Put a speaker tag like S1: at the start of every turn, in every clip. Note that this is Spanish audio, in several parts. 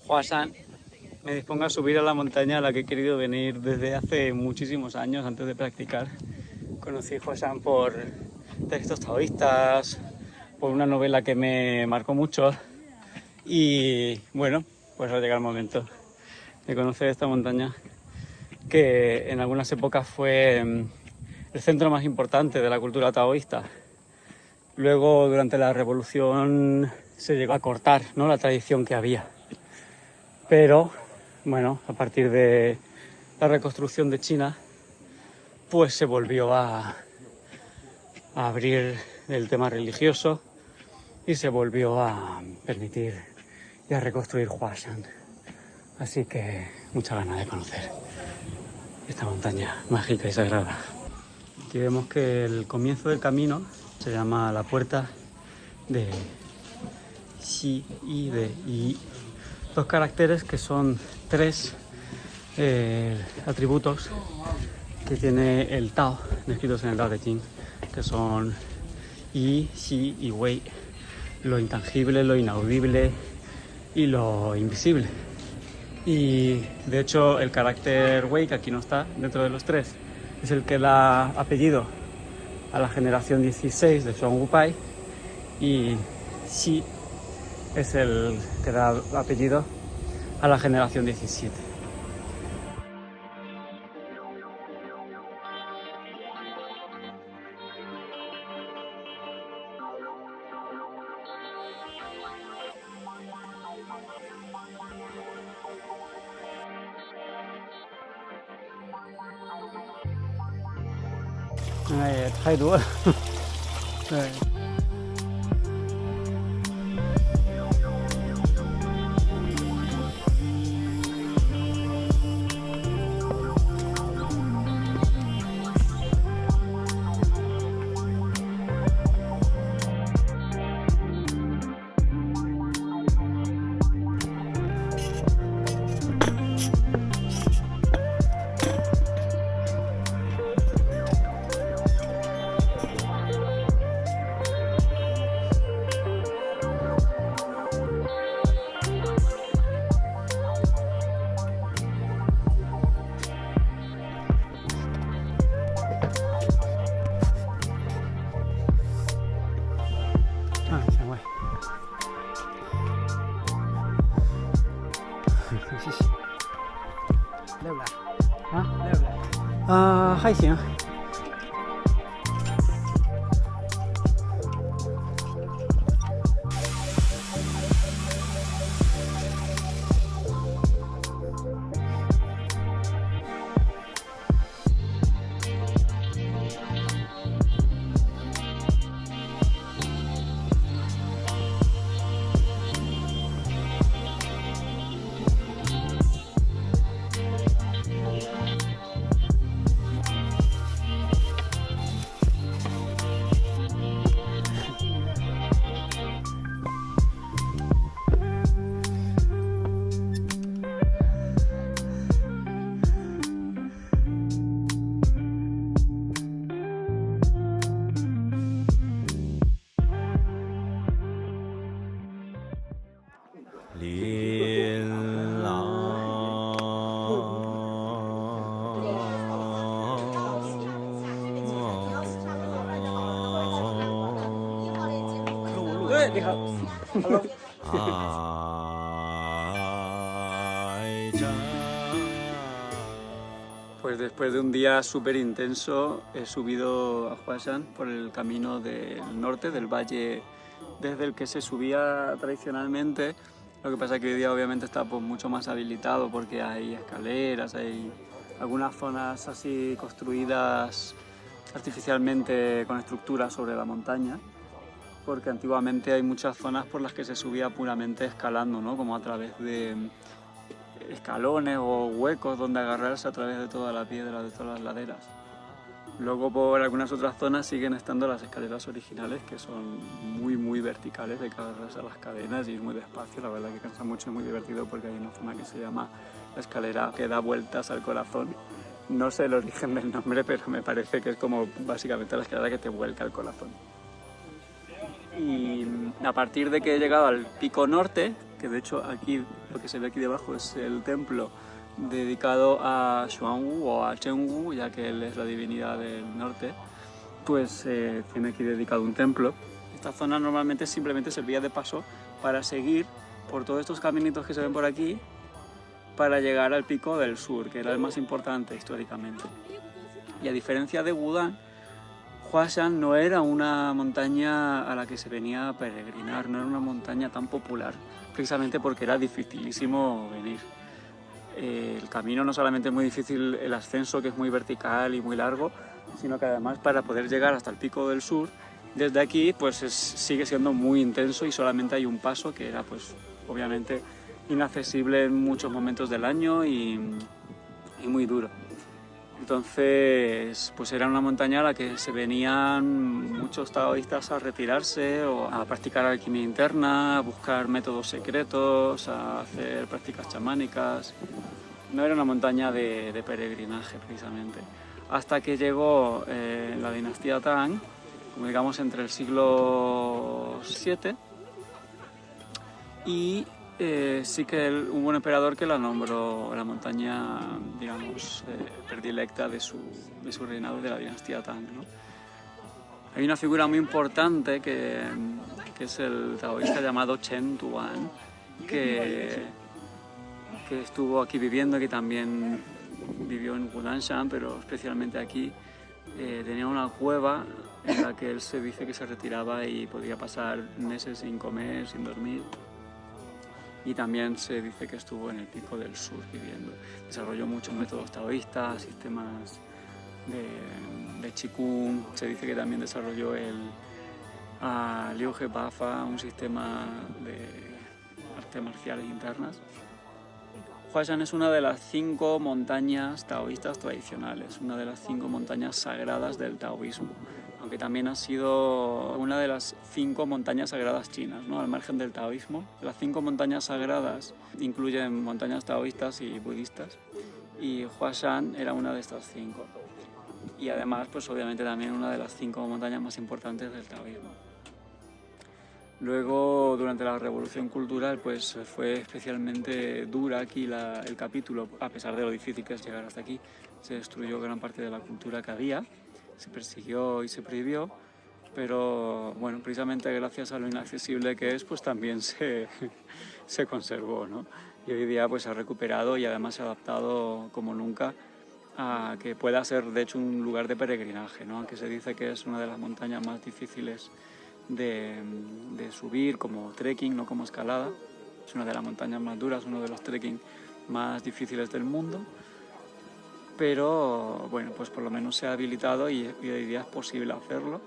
S1: Huashan, me dispongo a subir a la montaña a la que he querido venir desde hace muchísimos años antes de practicar. Conocí Huashan por textos taoístas, por una novela que me marcó mucho y bueno, pues ha llegado el momento de conocer esta montaña que en algunas épocas fue el centro más importante de la cultura taoísta. Luego, durante la revolución, se llegó a cortar, ¿no?, la tradición que había. Pero, bueno, a partir de la reconstrucción de China, pues se volvió a abrir el tema religioso y se volvió a permitir y a reconstruir Huashan. Así que mucha ganas de conocer esta montaña mágica y sagrada. Aquí vemos que el comienzo del camino se llama la puerta de Xi y de Yi. Dos caracteres que son tres atributos que tiene el Tao, descritos en el Tao Te Ching, que son Yi, Xi y Wei, lo intangible, lo inaudible y lo invisible. Y de hecho el carácter Wei, que aquí no está dentro de los tres, es el que da apellido a la generación 16 de Zhuang Wupai, y Xi es el que da apellido a la generación 17. Ay, 太多了。对。谢谢。累不累？啊？累不累？还行。你好。Pues después de un día súper intenso he subido a Huashan por el camino del norte, del valle desde el que se subía tradicionalmente. Lo que pasa es que hoy día obviamente está pues mucho más habilitado porque hay escaleras, hay algunas zonas así construidas artificialmente con estructuras sobre la montaña, porque antiguamente hay muchas zonas por las que se subía puramente escalando, ¿no?, como a través de escalones o huecos donde agarrarse a través de toda la piedra, de todas las laderas. Luego por algunas otras zonas siguen estando las escaleras originales, que son muy verticales, de cargarse a las cadenas y es muy despacio. La verdad que cansa mucho, es muy divertido porque hay una zona que se llama la escalera que da vueltas al corazón. No sé el origen del nombre, pero me parece que es como básicamente la escalera que te vuelca al corazón. Y a partir de que he llegado al pico norte, que de hecho aquí lo que se ve aquí debajo es el templo dedicado a Xuanwu o a Chengwu, ya que él es la divinidad del norte, pues tiene aquí dedicado un templo. Esta zona normalmente simplemente servía de paso para seguir por todos estos caminitos que se ven por aquí para llegar al pico del sur, que era el más importante históricamente. Y a diferencia de Wudang, Huashan no era una montaña a la que se venía a peregrinar, no era una montaña tan popular, precisamente porque era dificilísimo venir. El camino no solamente es muy difícil, el ascenso que es muy vertical y muy largo, sino que además para poder llegar hasta el pico del sur, desde aquí pues sigue siendo muy intenso y solamente hay un paso que era pues obviamente inaccesible en muchos momentos del año y muy duro. Entonces, pues era una montaña a la que se venían muchos taoístas a retirarse o a practicar alquimia interna, a buscar métodos secretos, a hacer prácticas chamánicas. No era una montaña de peregrinaje, precisamente. Hasta que llegó la dinastía Tang, como digamos entre el siglo VII, y sí que hubo un emperador que la nombró la montaña, digamos, predilecta de su reinado, de la dinastía Tang, ¿no? Hay una figura muy importante que es el taoísta llamado Chen Tuan, que estuvo aquí viviendo, que también vivió en Wulanshan, pero especialmente aquí. Tenía una cueva en la que él se dice que se retiraba y podía pasar meses sin comer, sin dormir. Y también se dice que estuvo en el pico del sur viviendo. Desarrolló muchos métodos taoístas, sistemas de Qigong. Se dice que también desarrolló el Liu He Bafa, un sistema de artes marciales internas. Huashan es una de las 5 montañas taoístas tradicionales, una de las 5 montañas sagradas del taoísmo, aunque también ha sido una de las 5 montañas sagradas chinas, ¿no? Al margen del taoísmo. Las 5 montañas sagradas incluyen montañas taoístas y budistas, y Huashan era una de estas 5. Y además, pues obviamente también una de las 5 montañas más importantes del taoísmo. Luego, durante la Revolución Cultural, pues fue especialmente dura aquí el capítulo, a pesar de lo difícil que es llegar hasta aquí. Se destruyó gran parte de la cultura que había, se persiguió y se prohibió, pero bueno, precisamente gracias a lo inaccesible que es, pues también se conservó, ¿no? Y hoy día pues se ha recuperado y además se ha adaptado como nunca a que pueda ser de hecho un lugar de peregrinaje, ¿no? Aunque se dice que es una de las montañas más difíciles de subir como trekking, no como escalada. Es una de las montañas más duras, uno de los trekking más difíciles del mundo, pero bueno, pues por lo menos se ha habilitado y hoy día es posible hacerlo,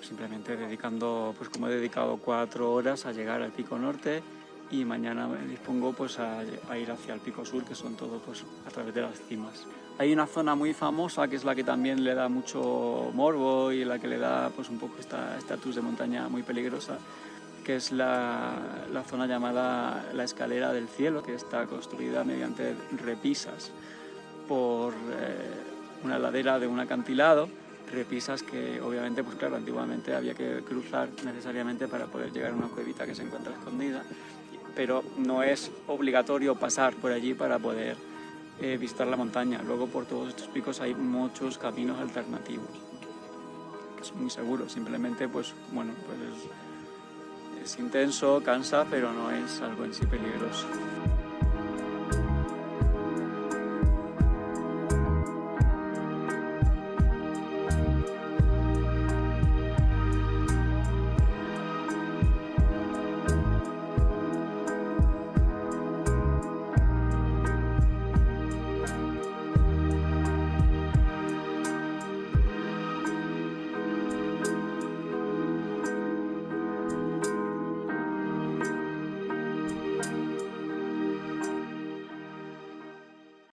S1: simplemente dedicando, pues como he dedicado 4 horas a llegar al pico norte, y mañana me dispongo pues a ir hacia el pico sur, que son todo pues a través de las cimas. Hay una zona muy famosa que es la que también le da mucho morbo y la que le da pues un poco esta estatus de montaña muy peligrosa, que es la zona llamada la Escalera del Cielo, que está construida mediante repisas por una ladera de un acantilado, repisas que obviamente, pues claro, antiguamente había que cruzar necesariamente para poder llegar a una cuevita que se encuentra escondida, pero no es obligatorio pasar por allí para poder visitar la montaña. Luego por todos estos picos hay muchos caminos alternativos que son muy seguros, simplemente pues bueno, pues es intenso, cansa, pero no es algo en sí peligroso.